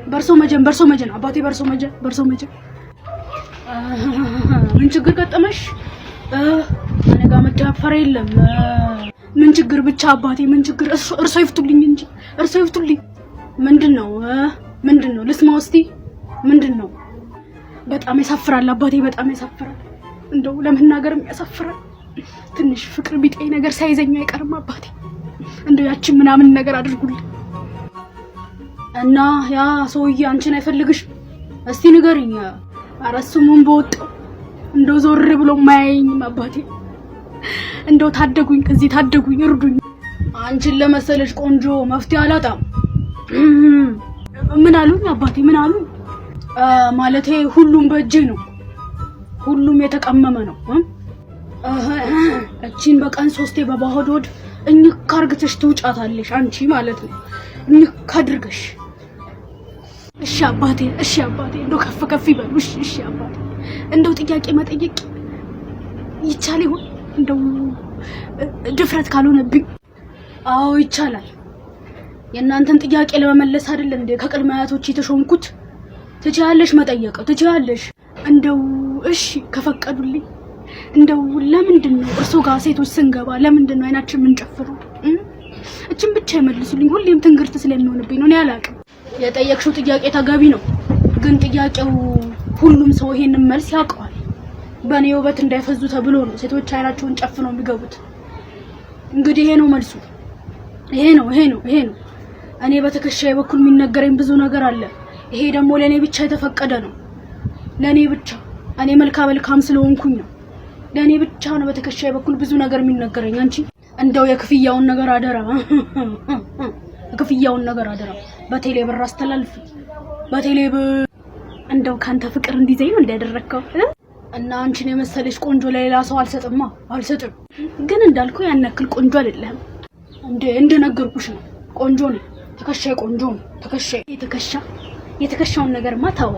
በርሶ መጀን አባቴ በርሶ መጀን ምን ችግር ገጠመሽ? እኔ ጋር መዳፈር የለም። ምን ችግር ብቻ አባቴ ምን ችግር? እርሶ ይፍቱልኝ እንጂ እርሶ ይፍቱልኝ። ምንድነው? ልስማው እስቲ ምንድነው? በጣም ያሳፍራል አባቴ በጣም ያሳፍራል። እንደው ለመናገርም ያሳፍራል። ትንሽ ፍቅር ቢጤ ነገር ሳይዘኛ አይቀርም አባቴ። እንደው ያቺን ምናምን ነገር አድርጉልኝ እና ያ ሰውዬ አንቺን አይፈልግሽ? እስቲ ንገሪኝ። ኧረ እሱ ምን በወጣው እንደው ዞር ብሎ ማያየኝም አባቴ። እንደው ታደጉኝ፣ ከዚህ ታደጉኝ፣ እርዱኝ። አንቺን ለመሰለሽ ቆንጆ መፍትሄ አላጣም። ምን አሉኝ አባቴ? ምን አሉኝ? ማለቴ ሁሉም በእጄ ነው፣ ሁሉም የተቀመመ ነው። እቺን በቀን 3 በባህር ሆድ እኝክ አርግተሽ ትውጫታለሽ አንቺ ማለት ነው። እኝክ አድርገሽ። እሺ አባቴ እንደው ከፍ ይበሉ። እሺ አባቴ እንደው ጥያቄ መጠየቅ ይቻል ይሆን? እንደው ድፍረት ካልሆነብኝ። አዎ ይቻላል። የእናንተን ጥያቄ ለመመለስ አይደለም እንዴ ከቅድመ አያቶች የተሾምኩት? ትችያለሽ፣ መጠየቅ ትችያለሽ። እንደው እሺ ከፈቀዱልኝ እንደው ለምንድን ነው እርሶ ጋር ሴቶች ስንገባ ለምንድን ነው አይናችን የምንጨፍረው? እቺን ብቻ ይመልሱልኝ። ሁሌም ትንግርት ስለሚሆንብኝ ነው። እኔ አላውቅም። የጠየቅሽው ጥያቄ ተገቢ ነው፣ ግን ጥያቄው ሁሉም ሰው ይሄንን መልስ ያውቀዋል። በእኔ ውበት እንዳይፈዙ ተብሎ ነው ሴቶች አይናቸውን ጨፍነው የሚገቡት። እንግዲህ ይሄ ነው መልሱ። ይሄ ነው። እኔ በትከሻዬ በኩል የሚነገረኝ ብዙ ነገር አለ። ይሄ ደግሞ ለኔ ብቻ የተፈቀደ ነው። ለኔ ብቻ። እኔ መልካም ስለሆንኩኝ ነው። ለኔ ብቻ ነው በትከሻዬ በኩል ብዙ ነገር የሚነገረኝ። አንቺ እንደው የክፍያውን ነገር አደራ፣ በቴሌ ብር አስተላልፍ። በቴሌ ብር እንደው ካንተ ፍቅር እንዲዘኝ ነው እንዳደረከው እና አንቺን የመሰለሽ ቆንጆ ለሌላ ሰው አልሰጥም። ግን እንዳልኩ ያን ያክል ቆንጆ አይደለም። እንደነገርኩሽ ነው። ቆንጆ ነው። ትከሻዬ ቆንጆ ነው። የትከሻውን ነገርማ ታው